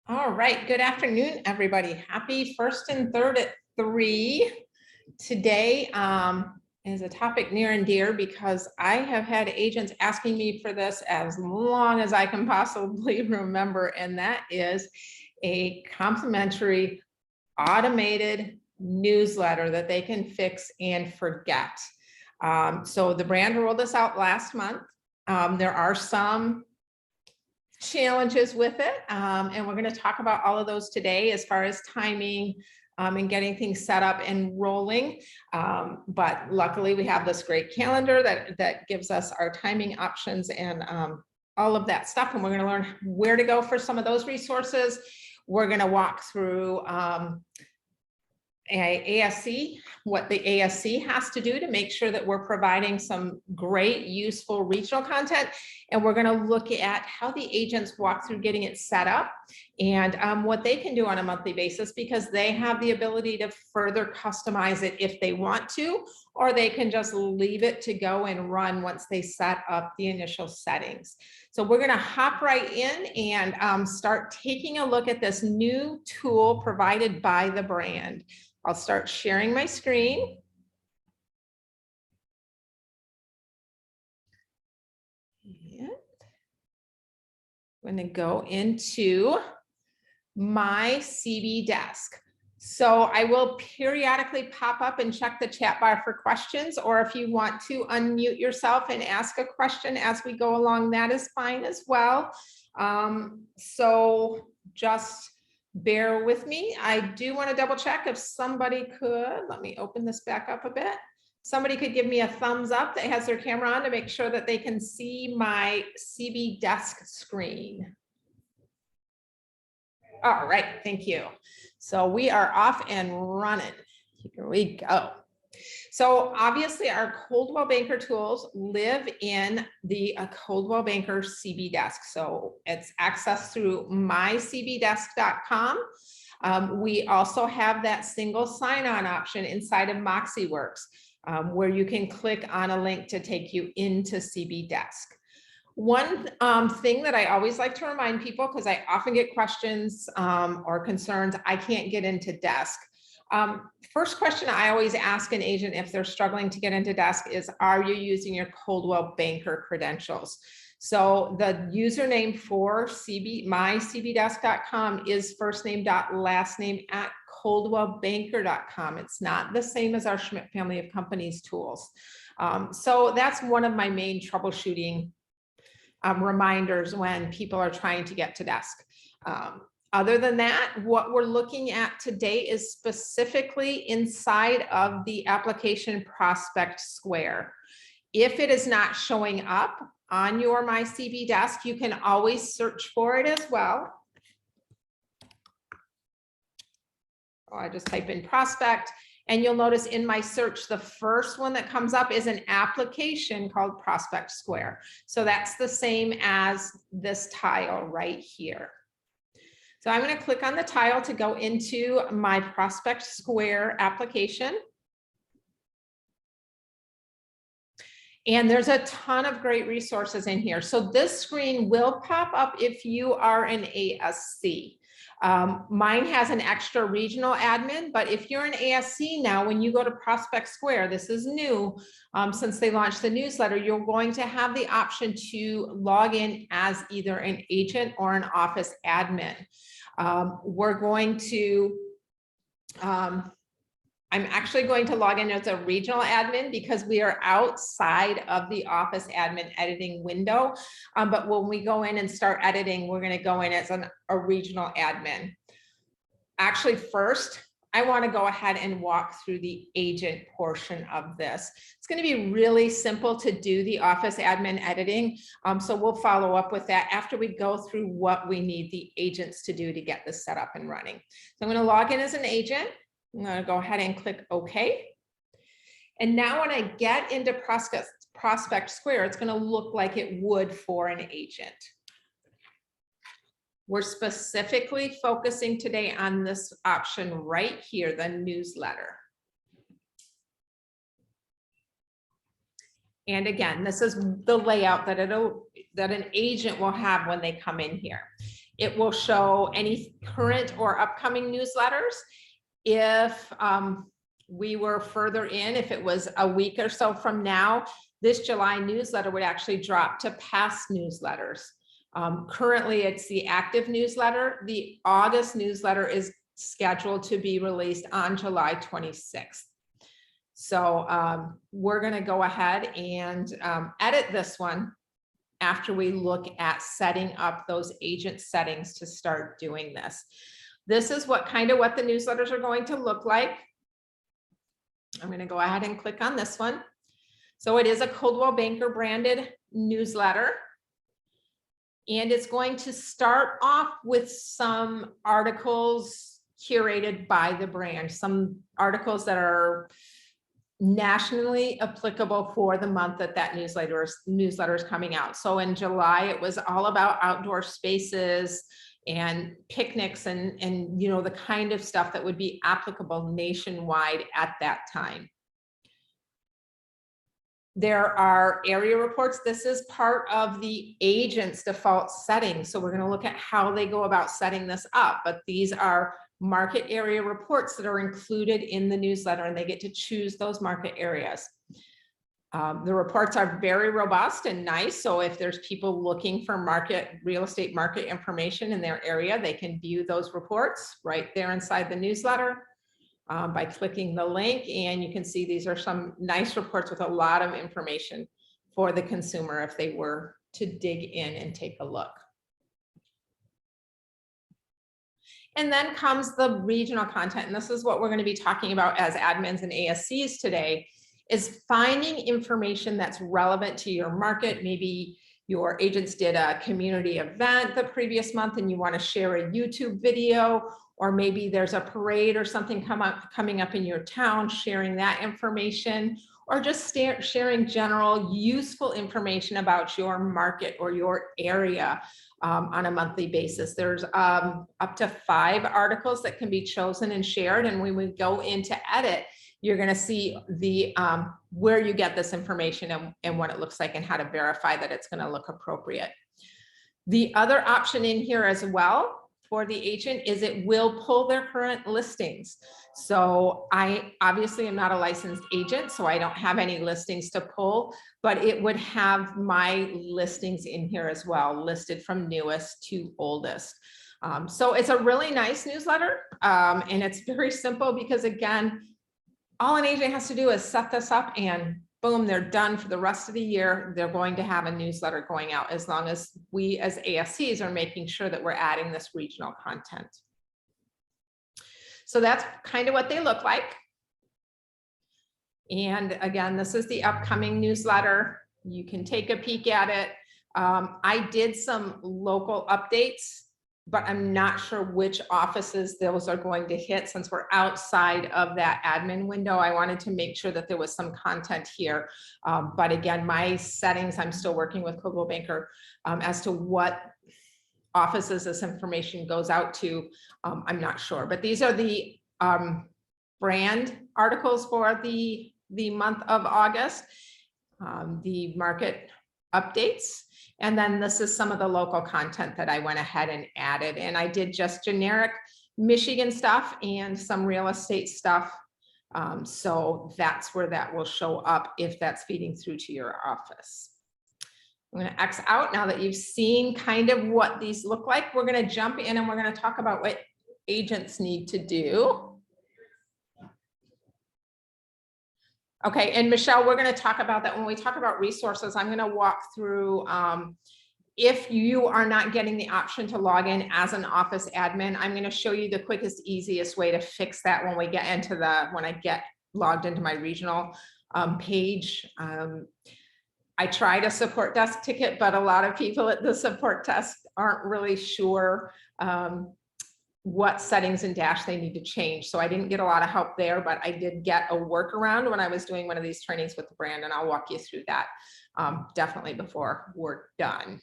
All right, good afternoon, everybody. Happy first and third at 3. Today is a topic near and dear because I have had agents asking me for this as long as I can possibly remember, and that is a complimentary automated newsletter that they can fix and forget. So the brand rolled this out last month. There are some challenges with it, and we're going to talk about all of those today as far as timing and getting things set up and rolling. But luckily we have this great calendar that gives us our timing options and all of that stuff, and we're going to learn where to go for some of those resources. We're going to walk through ASC, what the ASC has to do to make sure that we're providing some great, useful regional content. And we're going to look at how the agents walk through getting it set up and what they can do on a monthly basis, because they have the ability to further customize it if they want to, or they can just leave it to go and run once they set up the initial settings. So we're going to hop right in and start taking a look at this new tool provided by the brand. I'll start sharing my screen. And I'm going to go into my CB desk. So I will periodically pop up and check the chat bar for questions, or if you want to unmute yourself and ask a question as we go along, that is fine as well. So just bear with me. I do want to double check if somebody could, let me open this back up a bit. Somebody could give me a thumbs up that has their camera on to make sure that they can see my CB desk screen. All right, thank you. So we are off and running. Here we go. So obviously our Coldwell Banker tools live in the Coldwell Banker CB desk. So it's accessed through mycbdesk.com. We also have that single sign-on option inside of MoxieWorks, where you can click on a link to take you into CB Desk. One thing that I always like to remind people, because I often get questions or concerns, I can't get into Desk. First question I always ask an agent if they're struggling to get into Desk is, are you using your Coldwell Banker credentials? So the username for mycbdesk.com is firstname.lastname@coldwellbanker.com. It's not the same as our Schmidt family of companies tools. So that's one of my main troubleshooting reminders when people are trying to get to Desk. Other than that, what we're looking at today is specifically inside of the application Prospect Square. If it is not showing up on your MyCB desk, you can always search for it as well. I just type in Prospect, and you'll notice in my search, the first one that comes up is an application called Prospect Square. So that's the same as this tile right here. So I'm going to click on the tile to go into my Prospect Square application. And there's a ton of great resources in here. So this screen will pop up if you are an ASC. Mine has an extra regional admin, but if you're an ASC now, when you go to Prospect Square, this is new since they launched the newsletter, you're going to have the option to log in as either an agent or an office admin. We're going to, I'm actually going to log in as a regional admin because we are outside of the office admin editing window. But when we go in and start editing, we're going to go in as a regional admin. Actually, first, I want to go ahead and walk through the agent portion of this. It's going to be really simple to do the office admin editing. So we'll follow up with that after we go through what we need the agents to do to get this set up and running. So I'm going to log in as an agent. I'm going to go ahead and click OK. And now when I get into Prospect Square, it's going to look like it would for an agent. We're specifically focusing today on this option right here, the newsletter. And again, this is the layout that an agent will have when they come in here. It will show any current or upcoming newsletters. If we were further in, if it was a week or so from now, this July newsletter would actually drop to past newsletters. Currently, it's the active newsletter. The August newsletter is scheduled to be released on July 26th. So we're going to go ahead and edit this one after we look at setting up those agent settings to start doing this. This is what the newsletters are going to look like. I'm going to go ahead and click on this one. So it is a Coldwell Banker branded newsletter. And it's going to start off with some articles curated by the brand, some articles that are nationally applicable for the month that newsletter is coming out. So in July, it was all about outdoor spaces and picnics and you know, the kind of stuff that would be applicable nationwide at that time. There are area reports. This is part of the agent's default settings. So we're going to look at how they go about setting this up. But these are market area reports that are included in the newsletter, and they get to choose those market areas. The reports are very robust and nice. So if there's people looking for real estate market information in their area, they can view those reports right there inside the newsletter. By clicking the link, and you can see these are some nice reports with a lot of information for the consumer if they were to dig in and take a look. And then comes the regional content, and this is what we're going to be talking about as admins and ASCs today, is finding information that's relevant to your market. Maybe your agents did a community event the previous month and you want to share a YouTube video, or maybe there's a parade or something coming up in your town, sharing that information, or just sharing general useful information about your market or your area on a monthly basis. There's up to 5 articles that can be chosen and shared. And when we go into edit, you're going to see the where you get this information and what it looks like and how to verify that it's going to look appropriate. The other option in here as well for the agent is it will pull their current listings. So I obviously am not a licensed agent, so I don't have any listings to pull, but it would have my listings in here as well, listed from newest to oldest. So it's a really nice newsletter, and it's very simple because, again, all an agent has to do is set this up and boom, they're done for the rest of the year. They're going to have a newsletter going out, as long as we as ASCs are making sure that we're adding this regional content. So that's kind of what they look like. And again, this is the upcoming newsletter. You can take a peek at it. I did some local updates, but I'm not sure which offices those are going to hit since we're outside of that admin window. I wanted to make sure that there was some content here. But again, my settings, I'm still working with Coldwell Banker as to what offices this information goes out to. I'm not sure, but these are the brand articles for the month of August, the market updates. And then this is some of the local content that I went ahead and added. And I did just generic Michigan stuff and some real estate stuff. So that's where that will show up if that's feeding through to your office. I'm going to X out now that you've seen kind of what these look like. We're going to jump in and we're going to talk about what agents need to do. Okay, and Michelle, we're going to talk about that when we talk about resources. I'm going to walk through if you are not getting the option to log in as an office admin, I'm going to show you the quickest, easiest way to fix that when we get into when I get logged into my regional page. I tried a support desk ticket, but a lot of people at the support desk aren't really sure what settings in Dash they need to change. So I didn't get a lot of help there, but I did get a workaround when I was doing one of these trainings with the brand, and I'll walk you through that definitely before we're done.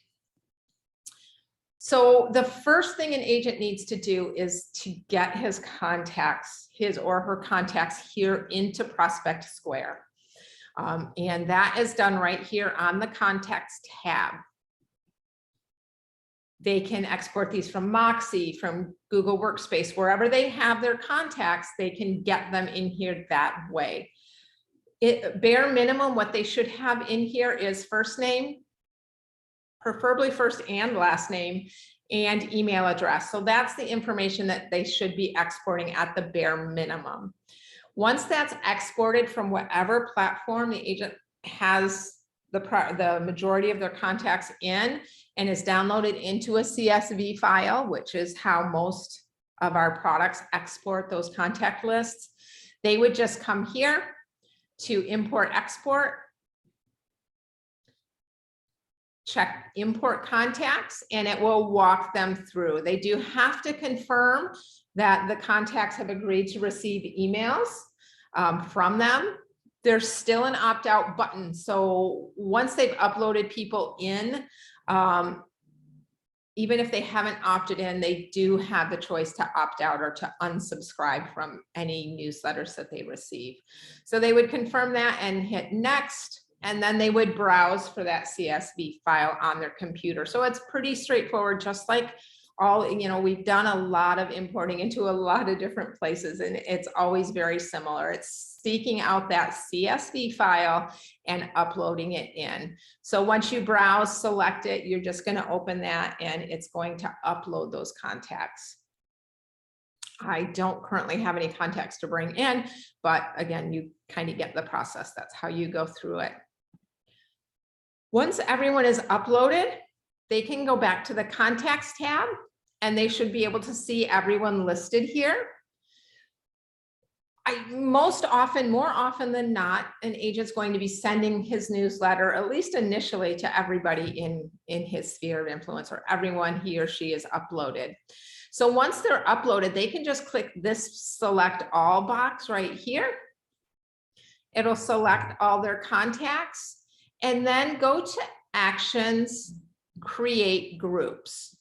So the first thing an agent needs to do is to get his contacts, his or her contacts here into Prospect Square. And that is done right here on the Contacts tab. They can export these from Moxie, from Google Workspace, wherever they have their contacts, they can get them in here that way. Bare minimum, what they should have in here is first name, preferably first and last name, and email address. So that's the information that they should be exporting at the bare minimum. Once that's exported from whatever platform the agent has the majority of their contacts in and is downloaded into a CSV file, which is how most of our products export those contact lists, they would just come here to import export, check import contacts, and it will walk them through. They do have to confirm that the contacts have agreed to receive emails from them. There's still an opt-out button. So once they've uploaded people in, even if they haven't opted in, they do have the choice to opt out or to unsubscribe from any newsletters that they receive. So they would confirm that and hit next, and then they would browse for that CSV file on their computer. So it's pretty straightforward, just like we've done a lot of importing into a lot of different places, and it's always very similar. It's seeking out that CSV file and uploading it in. So once you browse, select it, you're just going to open that and it's going to upload those contacts. I don't currently have any contacts to bring in, but again, you kind of get the process. That's how you go through it. Once everyone is uploaded, they can go back to the contacts tab and they should be able to see everyone listed here. More often than not, an agent's going to be sending his newsletter, at least initially, to everybody in his sphere of influence, or everyone he or she is uploaded. So once they're uploaded, they can just click this select all box right here. It'll select all their contacts and then go to actions, create groups,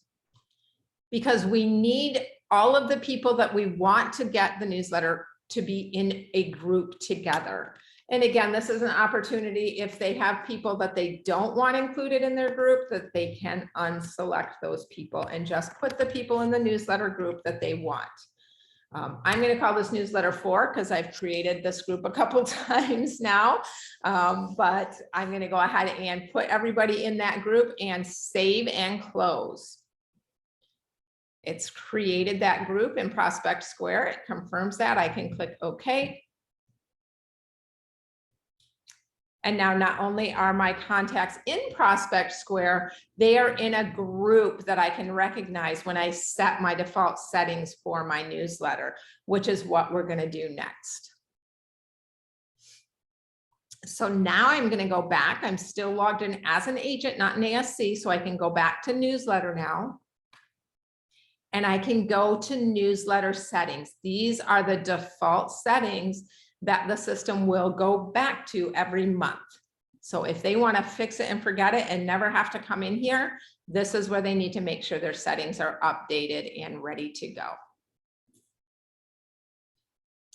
because we need all of the people that we want to get the newsletter to be in a group together. And again, this is an opportunity, if they have people that they don't want included in their group, that they can unselect those people and just put the people in the newsletter group that they want. I'm going to call this newsletter 4 because I've created this group a couple times now, but I'm going to go ahead and put everybody in that group and save and close. It's created that group in Prospect Square. It confirms that. I can click OK. And now not only are my contacts in Prospect Square, they are in a group that I can recognize when I set my default settings for my newsletter, which is what we're going to do next. So now I'm going to go back. I'm still logged in as an agent, not an ASC, so I can go back to newsletter now. And I can go to newsletter settings. These are the default settings that the system will go back to every month. So if they want to fix it and forget it and never have to come in here, this is where they need to make sure their settings are updated and ready to go.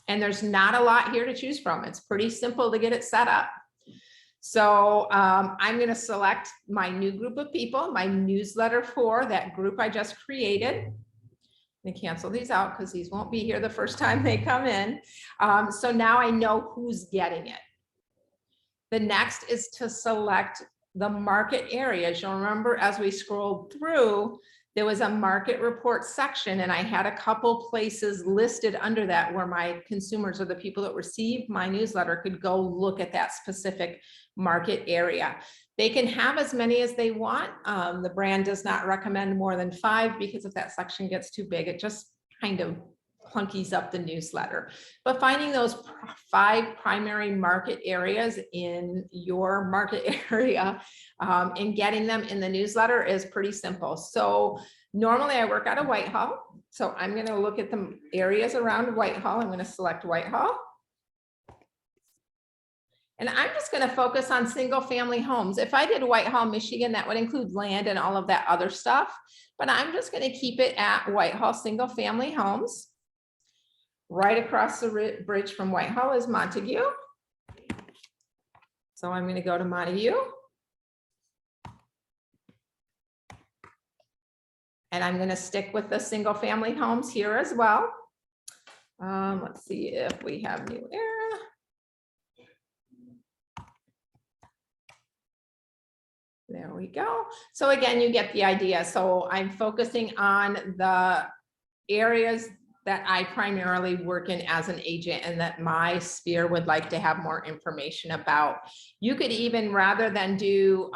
And there's not a lot here to choose from. It's pretty simple to get it set up. So I'm going to select my new group of people, my newsletter 4, that group I just created. And cancel these out because these won't be here the first time they come in. So now I know who's getting it. The next is to select the market areas. You'll remember as we scrolled through, there was a market report section, and I had a couple places listed under that where my consumers, or the people that receive my newsletter, could go look at that specific market area. They can have as many as they want. The brand does not recommend more than 5 because if that section gets too big, it just kind of clunkies up the newsletter. But finding those 5 primary market areas in your market area and getting them in the newsletter is pretty simple. So normally I work out of Whitehall. So I'm going to look at the areas around Whitehall. I'm going to select Whitehall. And I'm just going to focus on single family homes. If I did Whitehall, Michigan, that would include land and all of that other stuff. But I'm just going to keep it at Whitehall single family homes. Right across the bridge from Whitehall is Montague. So I'm going to go to Montague. And I'm going to stick with the single family homes here as well. Let's see if we have new era. There we go. So again, you get the idea. So I'm focusing on the areas that I primarily work in as an agent and that my sphere would like to have more information about. You could even, rather than do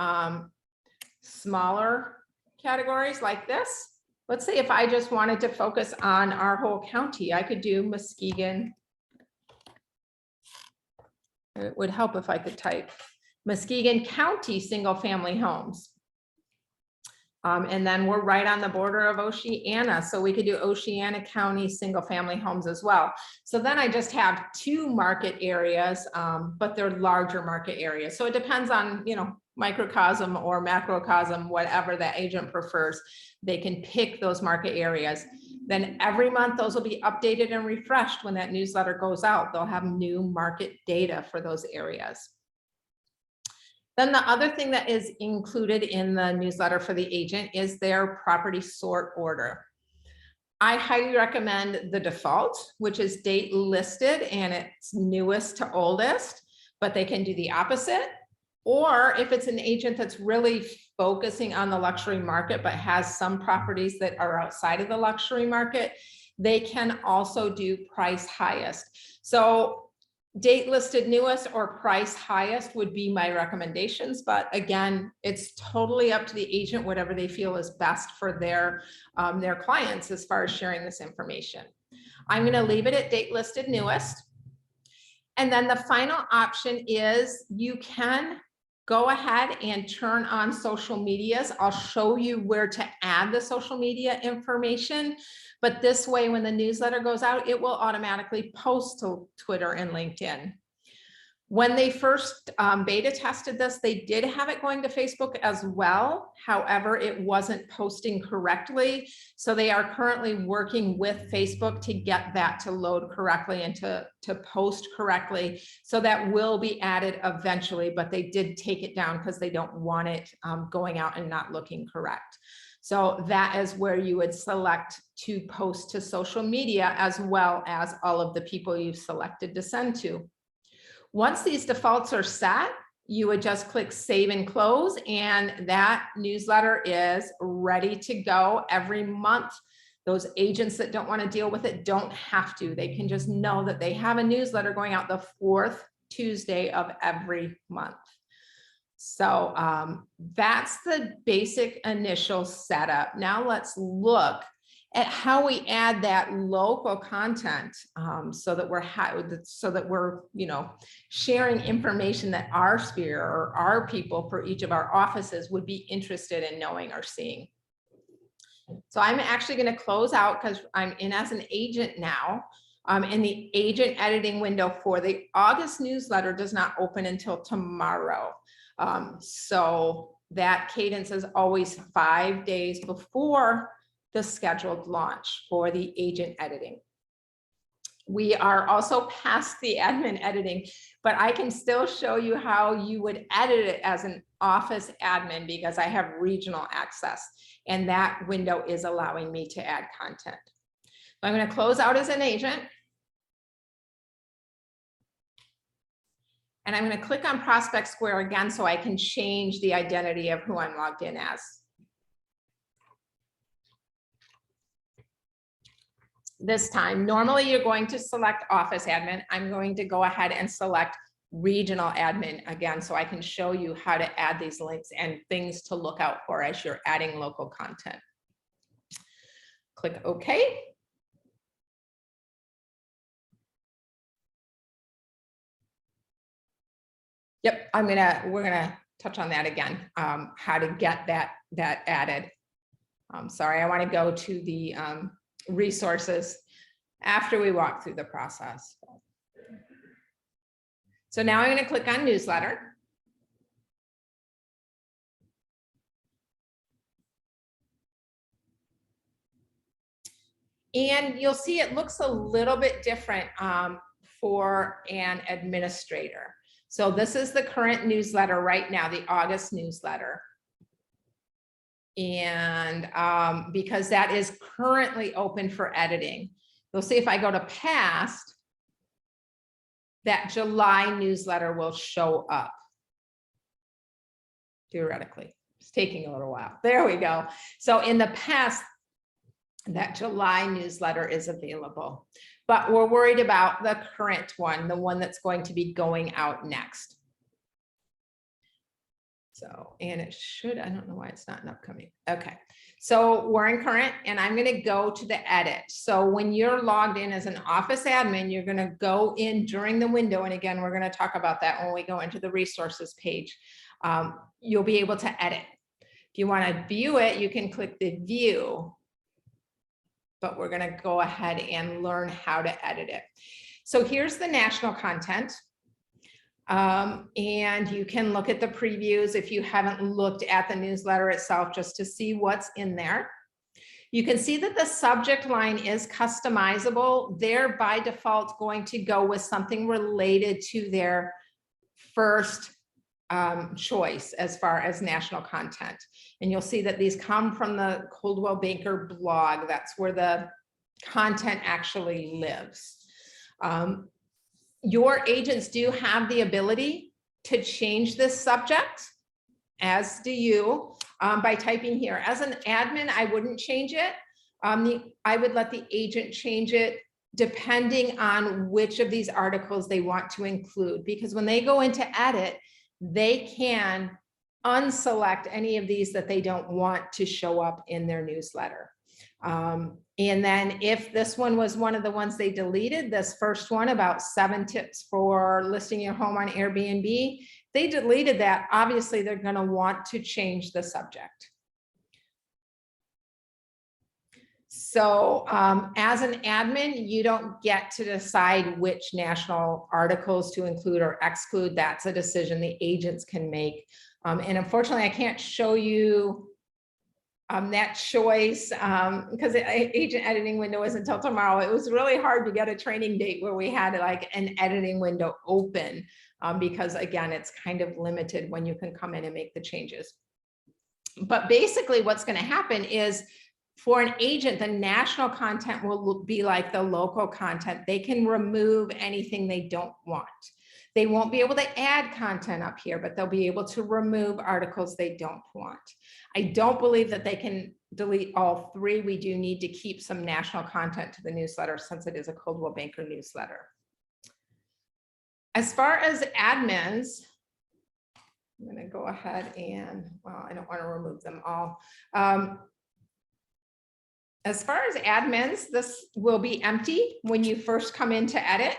smaller categories like this, let's say if I just wanted to focus on our whole county, I could do Muskegon. It would help if I could type Muskegon County single family homes. And then we're right on the border of Oceana. So we could do Oceana County single family homes as well. So then I just have 2 market areas, but they're larger market areas. So it depends on, you know, microcosm or macrocosm, whatever the agent prefers. They can pick those market areas. Then every month, those will be updated and refreshed when that newsletter goes out. They'll have new market data for those areas. Then the other thing that is included in the newsletter for the agent is their property sort order. I highly recommend the default, which is date listed and it's newest to oldest, but they can do the opposite. Or if it's an agent that's really focusing on the luxury market, but has some properties that are outside of the luxury market, they can also do price highest. So date listed newest or price highest would be my recommendations. But again, it's totally up to the agent, whatever they feel is best for their clients as far as sharing this information. I'm going to leave it at date listed newest. And then the final option is you can go ahead and turn on social medias. I'll show you where to add the social media information, but this way, when the newsletter goes out, it will automatically post to Twitter and LinkedIn. When they first beta tested this, they did have it going to Facebook as well. However, it wasn't posting correctly. So they are currently working with Facebook to get that to load correctly and to post correctly. So that will be added eventually, but they did take it down because they don't want it going out and not looking correct. So that is where you would select to post to social media as well as all of the people you've selected to send to. Once these defaults are set, you would just click save and close, and that newsletter is ready to go every month. Those agents that don't want to deal with it don't have to. They can just know that they have a newsletter going out the 4th Tuesday of every month. So that's the basic initial setup. Now let's look at how we add that local content so that we're sharing information that our sphere or our people for each of our offices would be interested in knowing or seeing. So I'm actually going to close out because I'm in as an agent now. And the agent editing window for the August newsletter does not open until tomorrow. So that cadence is always 5 days before the scheduled launch for the agent editing. We are also past the admin editing, but I can still show you how you would edit it as an office admin because I have regional access and that window is allowing me to add content. I'm going to close out as an agent. And I'm going to click on Prospect Square again so I can change the identity of who I'm logged in as. This time, normally you're going to select office admin. I'm going to go ahead and select regional admin again so I can show you how to add these links and things to look out for as you're adding local content. Click OK. Yep, we're gonna touch on that again, how to get that added. Sorry, I want to go to the resources after we walk through the process. So now I'm going to click on newsletter. And you'll see it looks a little bit different for an administrator. So this is the current newsletter right now, the August newsletter. And because that is currently open for editing. You'll see if I go to past, that July newsletter will show up. Theoretically, it's taking a little while. There we go. So in the past, that July newsletter is available, but we're worried about the current one, the one that's going to be going out next. So, and it should, I don't know why it's not an upcoming. Okay. So we're in current and I'm going to go to the edit. So when you're logged in as an office admin, you're going to go in during the window. And again, we're going to talk about that when we go into the resources page. You'll be able to edit. If you want to view it, you can click the view, but we're going to go ahead and learn how to edit it. So here's the national content. And you can look at the previews if you haven't looked at the newsletter itself, just to see what's in there. You can see that the subject line is customizable. They're by default going to go with something related to their first choice as far as national content. And you'll see that these come from the Coldwell Banker blog. That's where the content actually lives. Your agents do have the ability to change this subject, as do you, by typing here. As an admin, I wouldn't change it. I would let the agent change it depending on which of these articles they want to include, because when they go into edit, they can unselect any of these that they don't want to show up in their newsletter. And then if this one was one of the ones they deleted, this first one about 7 tips for listing your home on Airbnb, they deleted that. Obviously, they're going to want to change the subject. So as an admin, you don't get to decide which national articles to include or exclude. That's a decision the agents can make. And unfortunately, I can't show you that choice because the agent editing window isn't until tomorrow. It was really hard to get a training date where we had like an editing window open because again, it's kind of limited when you can come in and make the changes. But basically what's going to happen is for an agent, the national content will be like the local content. They can remove anything they don't want. They won't be able to add content up here, but they'll be able to remove articles they don't want. I don't believe that they can delete all 3. We do need to keep some national content to the newsletter since it is a Coldwell Banker newsletter. As far as admins, I'm going to go ahead and, well, I don't want to remove them all. As far as admins, this will be empty when you first come in to edit.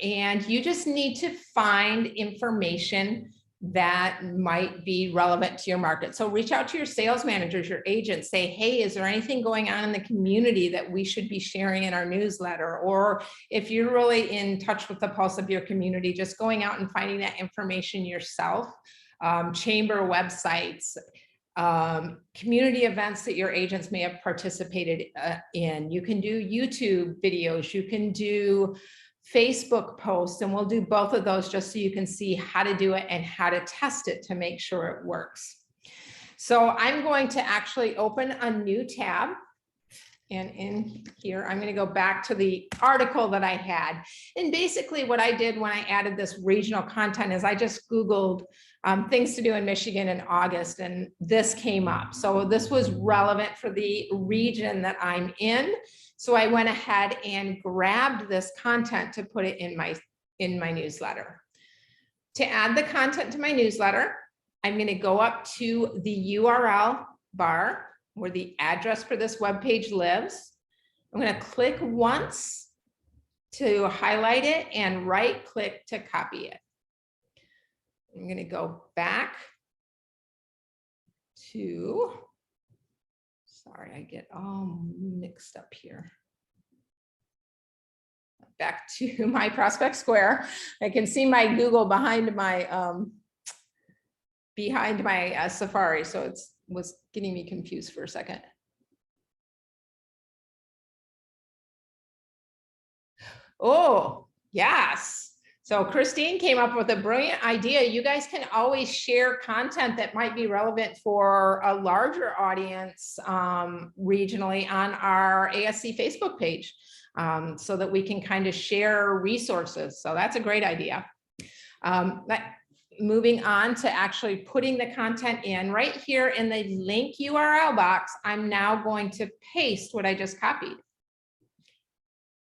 And you just need to find information that might be relevant to your market. So reach out to your sales managers, your agents, say, hey, is there anything going on in the community that we should be sharing in our newsletter? Or if you're really in touch with the pulse of your community, just going out and finding that information yourself. Chamber websites, community events that your agents may have participated in. You can do YouTube videos, you can do Facebook posts, and we'll do both of those just so you can see how to do it and how to test it to make sure it works. So I'm going to actually open a new tab. And in here, I'm going to go back to the article that I had. And basically what I did when I added this regional content is I just Googled things to do in Michigan in August, and this came up. So this was relevant for the region that I'm in. So I went ahead and grabbed this content to put it in my newsletter. To add the content to my newsletter, I'm going to go up to the URL bar where the address for this web page lives. I'm going to click once to highlight it and right click to copy it. I'm going to go back to, sorry, I get all mixed up here. Back to my Prospect Square. I can see my Google behind my Safari, so it was getting me confused for a second. Oh, yes. So Christine came up with a brilliant idea. You guys can always share content that might be relevant for a larger audience regionally on our ASC Facebook page, so that we can kind of share resources. So that's a great idea. Moving on to actually putting the content in right here in the link URL box, I'm now going to paste what I just copied.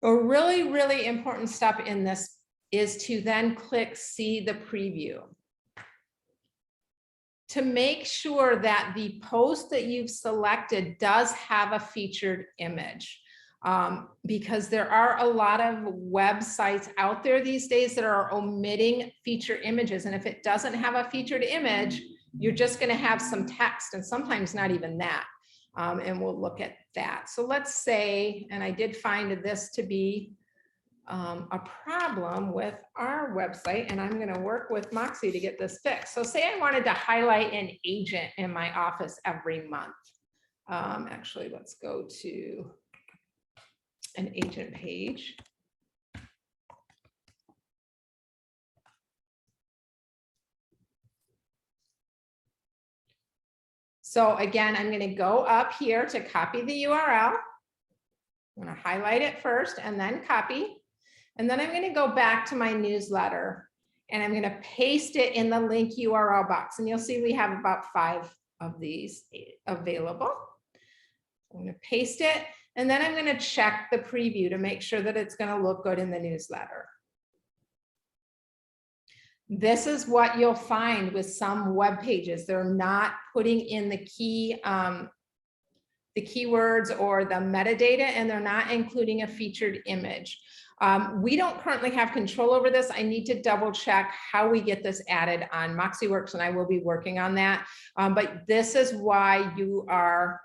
A really, really important step in this is to then click see the preview to make sure that the post that you've selected does have a featured image. Because there are a lot of websites out there these days that are omitting feature images. And if it doesn't have a featured image, you're just going to have some text and sometimes not even that. And we'll look at that. So let's say, and I did find this to be a problem with our website, and I'm going to work with Moxie to get this fixed. So say I wanted to highlight an agent in my office every month. Actually, let's go to an agent page. So again, I'm going to go up here to copy the URL. I'm going to highlight it first and then copy. And then I'm going to go back to my newsletter and I'm going to paste it in the link URL box. And you'll see we have about 5 of these available. I'm going to paste it and then I'm going to check the preview to make sure that it's going to look good in the newsletter. This is what you'll find with some web pages. They're not putting in the keywords or the metadata, and they're not including a featured image. We don't currently have control over this. I need to double check how we get this added on MoxieWorks, and I will be working on that. But this is why you are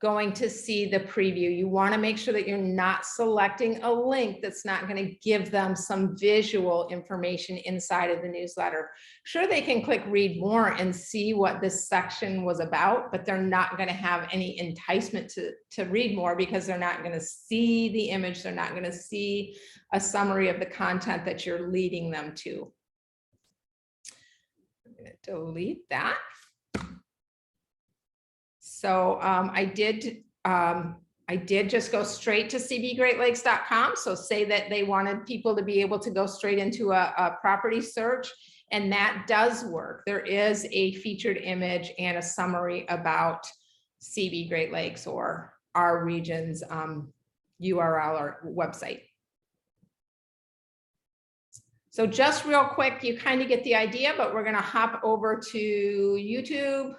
going to see the preview. You want to make sure that you're not selecting a link that's not going to give them some visual information inside of the newsletter. Sure, they can click read more and see what this section was about, but they're not going to have any enticement to read more because they're not going to see the image. They're not going to see a summary of the content that you're leading them to. I'm going to delete that. So I did just go straight to cbgreatlakes.com. So say that they wanted people to be able to go straight into a property search, and that does work. There is a featured image and a summary about CB Great Lakes or our region's URL or website. So just real quick, you kind of get the idea, but we're going to hop over to YouTube.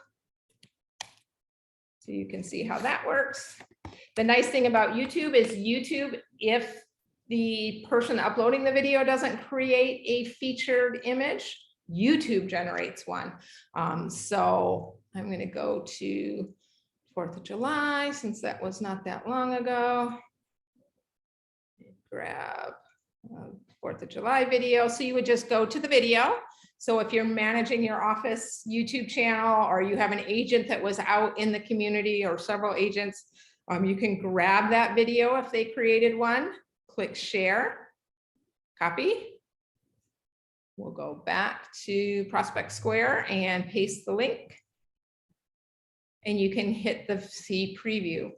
So you can see how that works. The nice thing about YouTube is YouTube, if the person uploading the video doesn't create a featured image, YouTube generates one. So I'm going to go to 4th of July, since that was not that long ago. Grab a 4th of July video. So you would just go to the video. So if you're managing your office YouTube channel, or you have an agent that was out in the community or several agents, you can grab that video if they created one, click share, copy. We'll go back to Prospect Square and paste the link. And you can hit the see preview.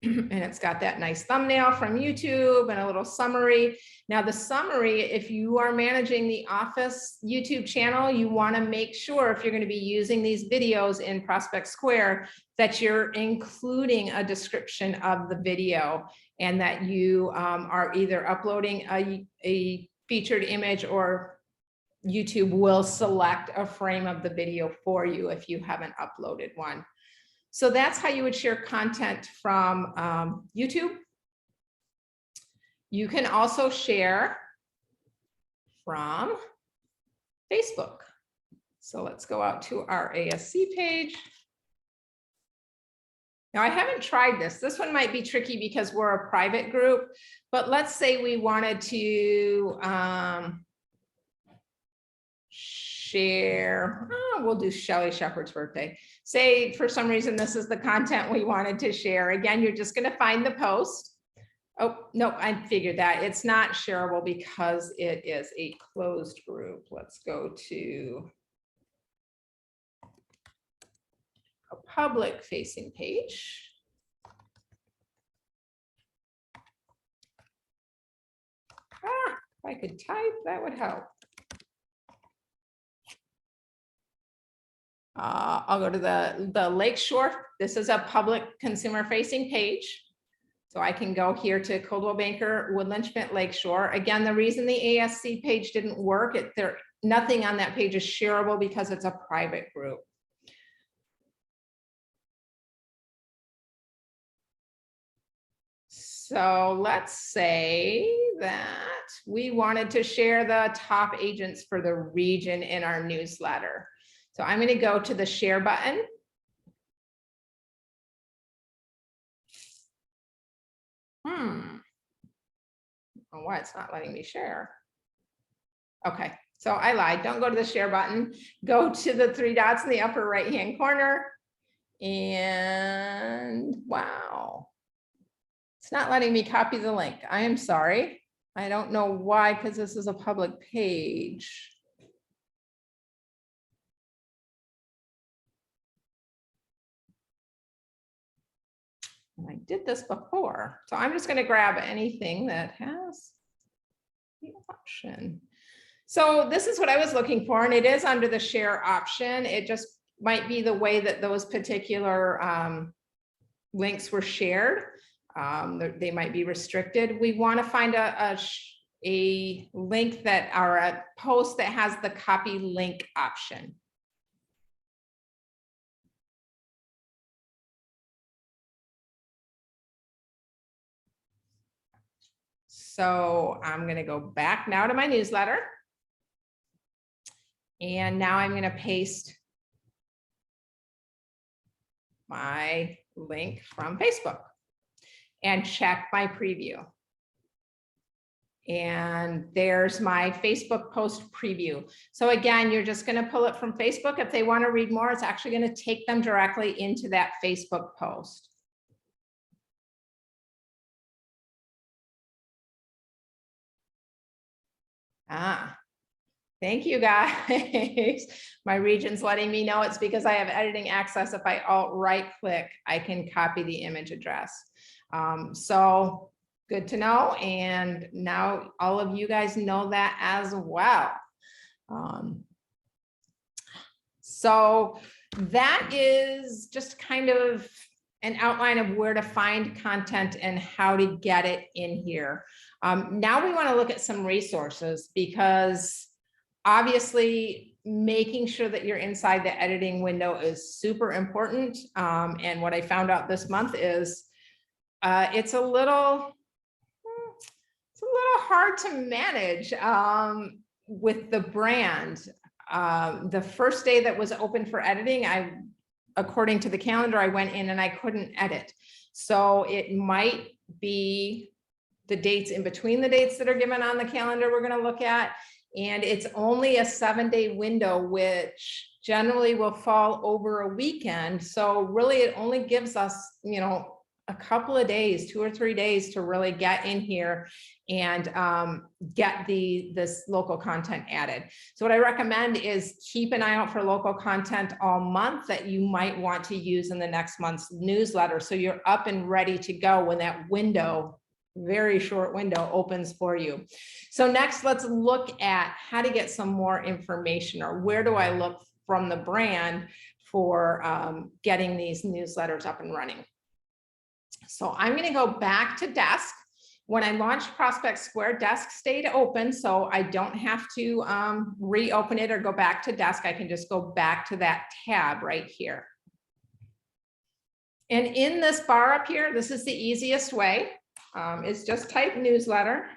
And it's got that nice thumbnail from YouTube and a little summary. Now the summary, if you are managing the office YouTube channel, you want to make sure, if you're going to be using these videos in Prospect Square, that you're including a description of the video and that you are either uploading a featured image, or YouTube will select a frame of the video for you if you haven't uploaded one. So that's how you would share content from YouTube. You can also share from Facebook. So let's go out to our ASC page. Now I haven't tried this. This one might be tricky because we're a private group, but let's say we wanted to share, we'll do Shelley Shepherd's birthday. Say for some reason this is the content we wanted to share. Again, you're just going to find the post. Oh, no, I figured that. It's not shareable because it is a closed group. Let's go to a public facing page. If I could type, that would help. I'll go to the Lakeshore. This is a public consumer facing page. So I can go here to Coldwell Banker, Woodland Schmidt Lakeshore. Again, the reason the ASC page didn't work, nothing on that page is shareable because it's a private group. So let's say that we wanted to share the top agents for the region in our newsletter. So I'm going to go to the share button. Oh, why it's not letting me share. Okay, so I lied. Don't go to the share button. Go to the three dots in the upper right-hand corner. And wow, it's not letting me copy the link. I am sorry. I don't know why, because this is a public page. I did this before, so I'm just going to grab anything that has the option. So this is what I was looking for, and it is under the share option. It just might be the way that those particular links were shared. They might be restricted. We want to find a link that, or a post that has the copy link option. So I'm going to go back now to my newsletter. And now I'm going to paste my link from Facebook and check my preview. And there's my Facebook post preview. So again, you're just going to pull it from Facebook. If they want to read more, it's actually going to take them directly into that Facebook post. Thank you guys. My region's letting me know it's because I have editing access. If I alt right click, I can copy the image address. So good to know. And now all of you guys know that as well. So that is just kind of an outline of where to find content and how to get it in here. Now we want to look at some resources, because obviously making sure that you're inside the editing window is super important. And what I found out this month is it's a little hard to manage with the brand. The first day that was open for editing, according to the calendar, I went in and I couldn't edit. So it might be the dates in between the dates that are given on the calendar we're going to look at. And it's only a 7-day window, which generally will fall over a weekend. So really it only gives us, a couple of days, 2 or 3 days to really get in here and get this local content added. So what I recommend is keep an eye out for local content all month that you might want to use in the next month's newsletter. So you're up and ready to go when that window, very short window, opens for you. So next, let's look at how to get some more information, or where do I look from the brand for getting these newsletters up and running. So I'm going to go back to Desk. When I launched Prospect Square, Desk stayed open, so I don't have to reopen it or go back to Desk. I can just go back to that tab right here. And in this bar up here, this is the easiest way. It's just type newsletter.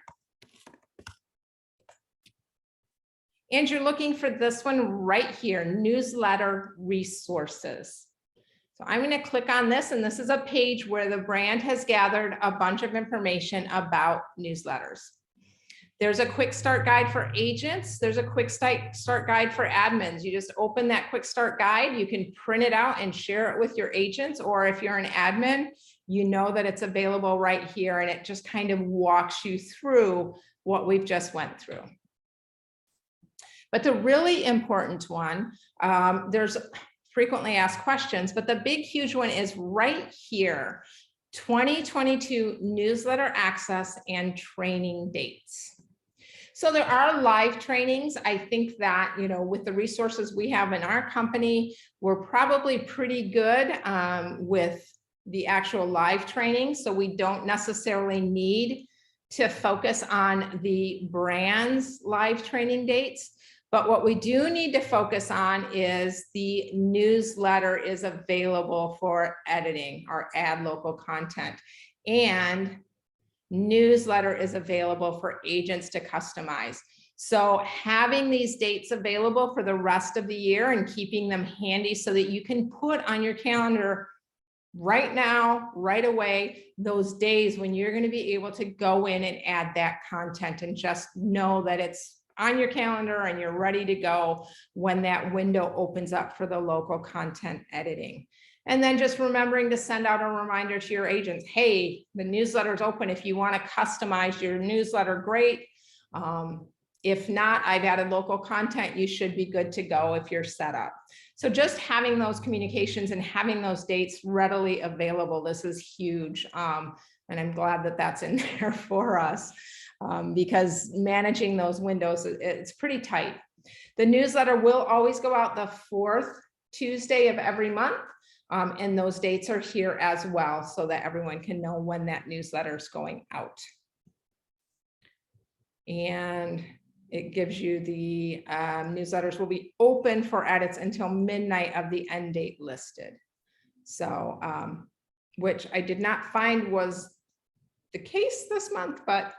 And you're looking for this one right here, newsletter resources. So I'm going to click on this, and this is a page where the brand has gathered a bunch of information about newsletters. There's a quick start guide for agents. There's a quick start guide for admins. You just open that quick start guide. You can print it out and share it with your agents, or if you're an admin, you know that it's available right here, and it just kind of walks you through what we've just went through. But the really important one, there's frequently asked questions, but the big, huge one is right here, 2022 newsletter access and training dates. So there are live trainings. I think that, you know, with the resources we have in our company, we're probably pretty good with the actual live training. So we don't necessarily need to focus on the brand's live training dates. But what we do need to focus on is the newsletter is available for editing or add local content, and newsletter is available for agents to customize. So having these dates available for the rest of the year and keeping them handy so that you can put on your calendar right now, right away, those days when you're going to be able to go in and add that content, and just know that it's on your calendar and you're ready to go when that window opens up for the local content editing. And then just remembering to send out a reminder to your agents, hey, the newsletter is open. If you want to customize your newsletter, great. If not, I've added local content. You should be good to go if you're set up. So just having those communications and having those dates readily available, this is huge. And I'm glad that that's in there for us. Because managing those windows, it's pretty tight. The newsletter will always go out the 4th Tuesday of every month. And those dates are here as well, so that everyone can know when that newsletter is going out. And it gives you the newsletters will be open for edits until midnight of the end date listed. So, which I did not find was the case this month, but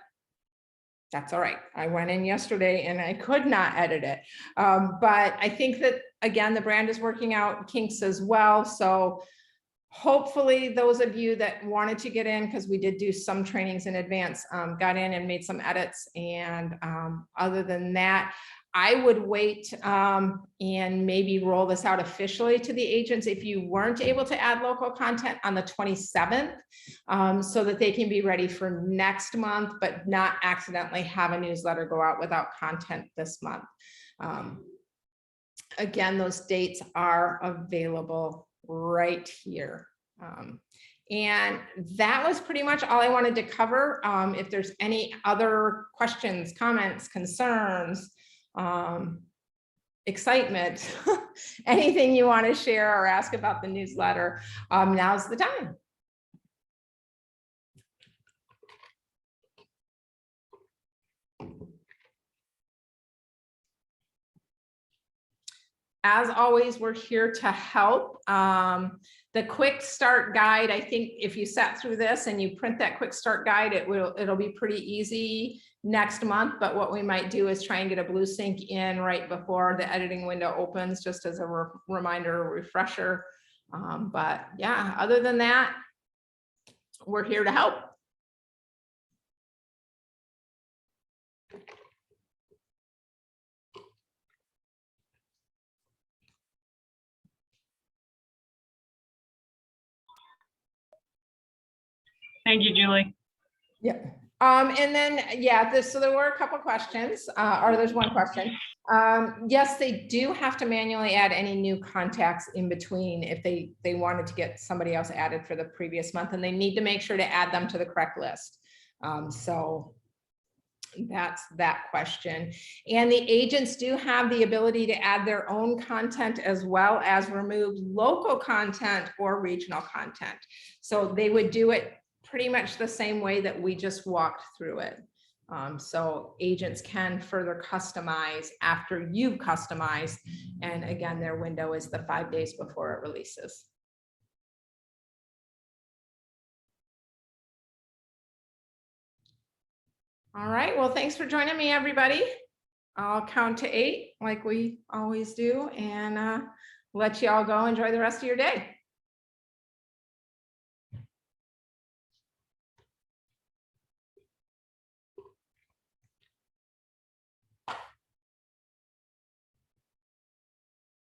that's all right. I went in yesterday and I could not edit it. But I think that, again, the brand is working out kinks as well. So hopefully those of you that wanted to get in, because we did do some trainings in advance, got in and made some edits. And other than that, I would wait and maybe roll this out officially to the agents if you weren't able to add local content on the 27th, so that they can be ready for next month, but not accidentally have a newsletter go out without content this month. Again, those dates are available right here. And that was pretty much all I wanted to cover. If there's any other questions, comments, concerns, excitement, anything you want to share or ask about the newsletter, now's the time. As always, we're here to help. The quick start guide, I think if you sat through this and you print that quick start guide, it'll be pretty easy next month. But what we might do is try and get a blue sync in right before the editing window opens, just as a reminder, refresher. But yeah, other than that, we're here to help. Thank you, Julie. Yeah. And then, yeah, so there were a couple questions, or there's one question. Yes, they do have to manually add any new contacts in between if they wanted to get somebody else added for the previous month, and they need to make sure to add them to the correct list. So that's that question. And the agents do have the ability to add their own content as well as remove local content or regional content. So they would do it pretty much the same way that we just walked through it. So agents can further customize after you've customized. And again, their window is the 5 days before it releases. All right, well, thanks for joining me, everybody. I'll count to 8 like we always do, and let you all go enjoy the rest of your day.